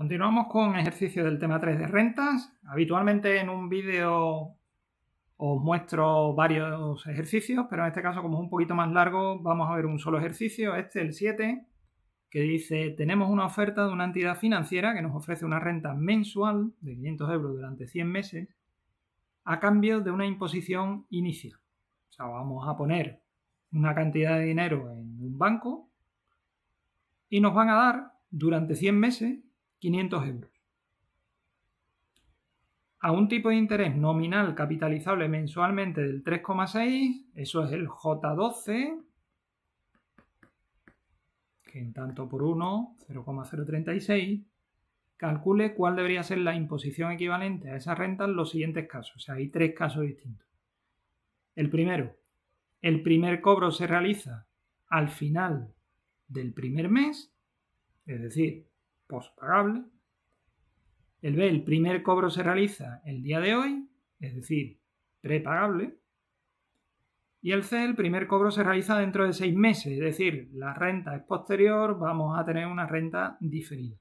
Continuamos con ejercicio del tema 3 de rentas. Habitualmente en un vídeo os muestro varios ejercicios, pero en este caso, como es un poquito más largo, vamos a ver un solo ejercicio, el 7, que dice: tenemos una oferta de una entidad financiera que nos ofrece una renta mensual de 500 euros durante 100 meses a cambio de una imposición inicial. O sea, vamos a poner una cantidad de dinero en un banco y nos van a dar durante 100 meses 500 euros. A un tipo de interés nominal capitalizable mensualmente del 3,6, eso es el J12, que en tanto por 1, 0,036, calcule cuál debería ser la imposición equivalente a esa renta en los siguientes casos. O sea, hay 3 casos distintos. El primero, el primer cobro se realiza al final del primer mes, es decir, postpagable. El B, el primer cobro se realiza el día de hoy, es decir, prepagable. Y el C, el primer cobro se realiza dentro de 6 meses, es decir, la renta es posterior, vamos a tener una renta diferida.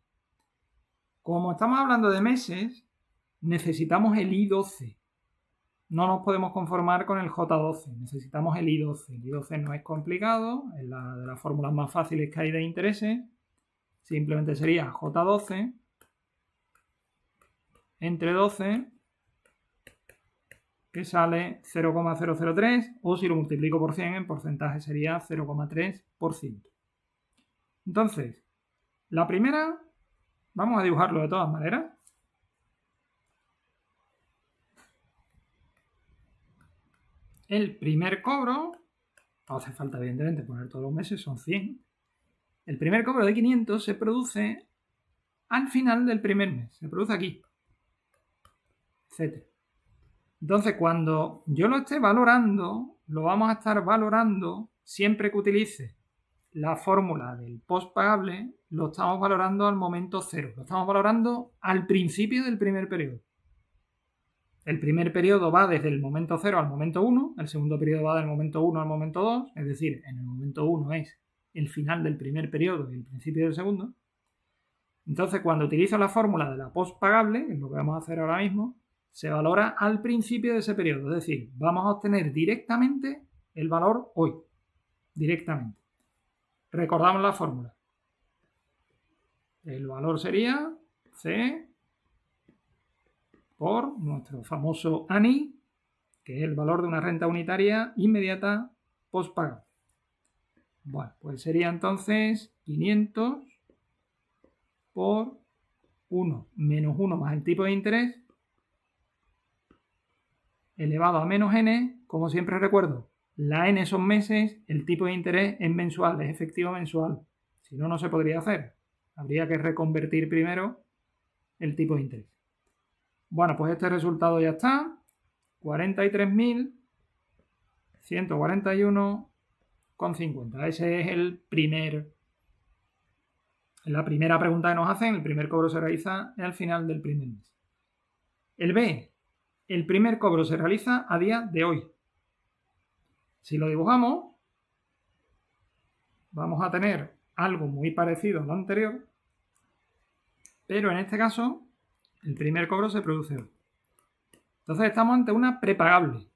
Como estamos hablando de meses, necesitamos el I12. No nos podemos conformar con el J12, necesitamos el I12. El I12 no es complicado, es la de las fórmulas más fáciles que hay de intereses. Simplemente sería J12 entre 12, que sale 0,003, o si lo multiplico por 100, en porcentaje sería 0,3%. Entonces, la primera, vamos a dibujarlo de todas maneras. El primer cobro, no hace falta evidentemente poner todos los meses, son 100. El primer cobro de 500 se produce al final del primer mes, se produce aquí, etc. Entonces, cuando yo lo esté valorando, lo vamos a estar valorando siempre que utilice la fórmula del postpagable, lo estamos valorando al momento cero, lo estamos valorando al principio del primer periodo. El primer periodo va desde el momento 0 al momento 1, el segundo periodo va del momento 1 al momento 2, es decir, en el momento 1 es el final del primer periodo y el principio del segundo. Entonces, cuando utilizo la fórmula de la postpagable, que es lo que vamos a hacer ahora mismo, se valora al principio de ese periodo, es decir, vamos a obtener directamente el valor hoy, directamente. Recordamos la fórmula. El valor sería C por nuestro famoso ANI, que es el valor de una renta unitaria inmediata postpagable. Bueno, pues sería entonces 500 por 1 menos 1 más el tipo de interés elevado a menos n. Como siempre recuerdo, la n son meses, el tipo de interés es mensual, es efectivo mensual. Si no, no se podría hacer. Habría que reconvertir primero el tipo de interés. Bueno, pues este resultado ya está. 43.141,50. Ese es la primera pregunta que nos hacen. El primer cobro se realiza al final del primer mes. El B, el primer cobro se realiza a día de hoy. Si lo dibujamos, vamos a tener algo muy parecido a lo anterior, pero en este caso el primer cobro se produce hoy. Entonces estamos ante una prepagable.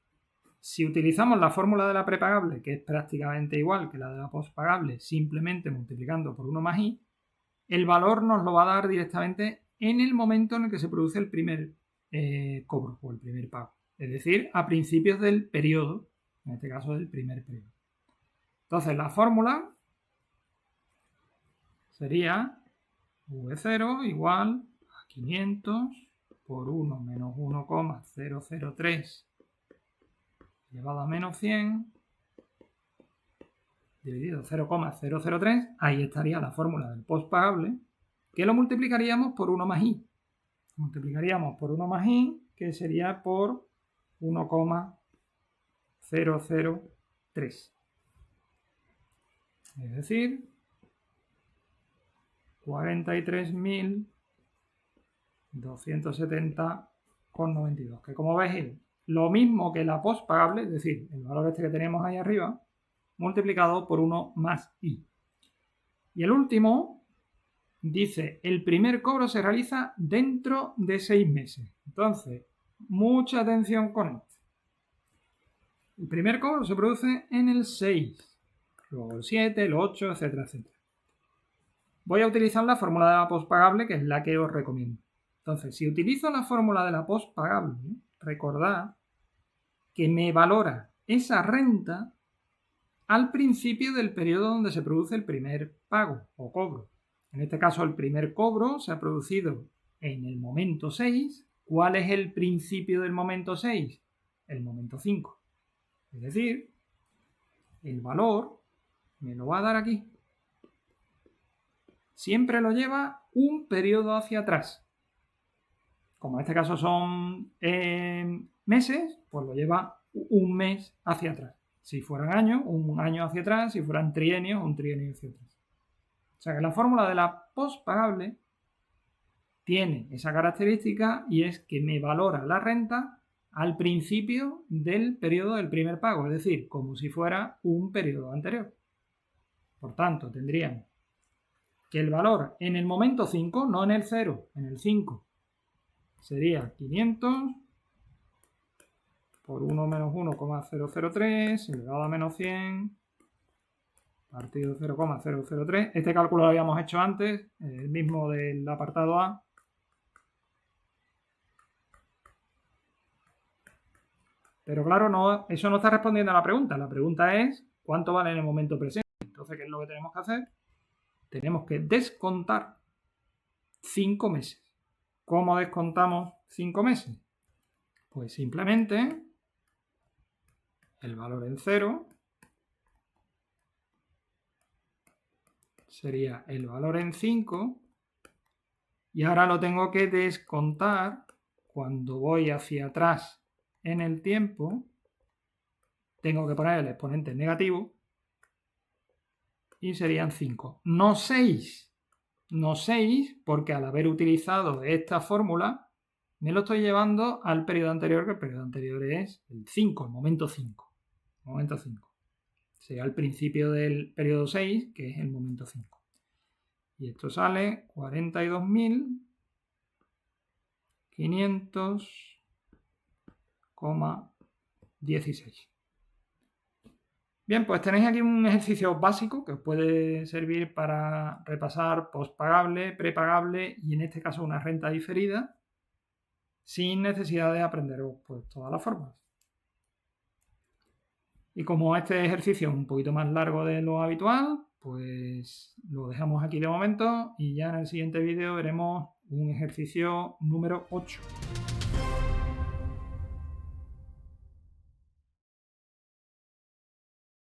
Si utilizamos la fórmula de la prepagable, que es prácticamente igual que la de la postpagable, simplemente multiplicando por 1 más i, el valor nos lo va a dar directamente en el momento en el que se produce el primer cobro o el primer pago. Es decir, a principios del periodo, en este caso del primer periodo. Entonces la fórmula sería V0 igual a 500 por 1 menos 1,003 elevado a menos 100 dividido 0,003, ahí estaría la fórmula del postpagable, que lo multiplicaríamos por 1 más i. Multiplicaríamos por 1 más i, que sería por 1,003. Es decir, 43.270,92. Que como veis es lo mismo que la postpagable, es decir, el valor este que tenemos ahí arriba, multiplicado por 1 más i. Y el último, dice, el primer cobro se realiza dentro de 6 meses. Entonces, mucha atención con esto. El primer cobro se produce en el 6, luego el 7, el 8, etcétera, etcétera. Voy a utilizar la fórmula de la pospagable, que es la que os recomiendo. Entonces, si utilizo la fórmula de la pospagable, recordad que me valora esa renta al principio del periodo donde se produce el primer pago o cobro. En este caso, el primer cobro se ha producido en el momento 6. ¿Cuál es el principio del momento 6? El momento 5. Es decir, el valor me lo va a dar aquí. Siempre lo lleva un periodo hacia atrás. Como en este caso son meses, pues lo lleva un mes hacia atrás. Si fueran años, un año hacia atrás. Si fueran trienios, un trienio hacia atrás. O sea que la fórmula de la pospagable tiene esa característica y es que me valora la renta al principio del periodo del primer pago, es decir, como si fuera un periodo anterior. Por tanto, tendríamos que el valor en el momento 5, no en el 0, en el 5, sería 500 por 1 menos 1,003 elevado a menos 100 partido 0,003. Este cálculo lo habíamos hecho antes, el mismo del apartado A. Pero claro, eso no está respondiendo a la pregunta. La pregunta es ¿cuánto vale en el momento presente? Entonces, ¿qué es lo que tenemos que hacer? Tenemos que descontar 5 meses. ¿Cómo descontamos 5 meses? Pues simplemente el valor en 0 sería el valor en 5 y ahora lo tengo que descontar cuando voy hacia atrás en el tiempo. Tengo que poner el exponente negativo y serían 5. No 6. No 6 porque al haber utilizado esta fórmula me lo estoy llevando al periodo anterior, que el periodo anterior es el 5, el momento 5. Momento 5. Sería el principio del periodo 6, que es el momento 5. Y esto sale 42.500,16. Bien, pues tenéis aquí un ejercicio básico que os puede servir para repasar pospagable, prepagable y en este caso una renta diferida sin necesidad de aprenderos pues, todas las fórmulas. Y como este ejercicio es un poquito más largo de lo habitual, pues lo dejamos aquí de momento y ya en el siguiente vídeo veremos un ejercicio número 8.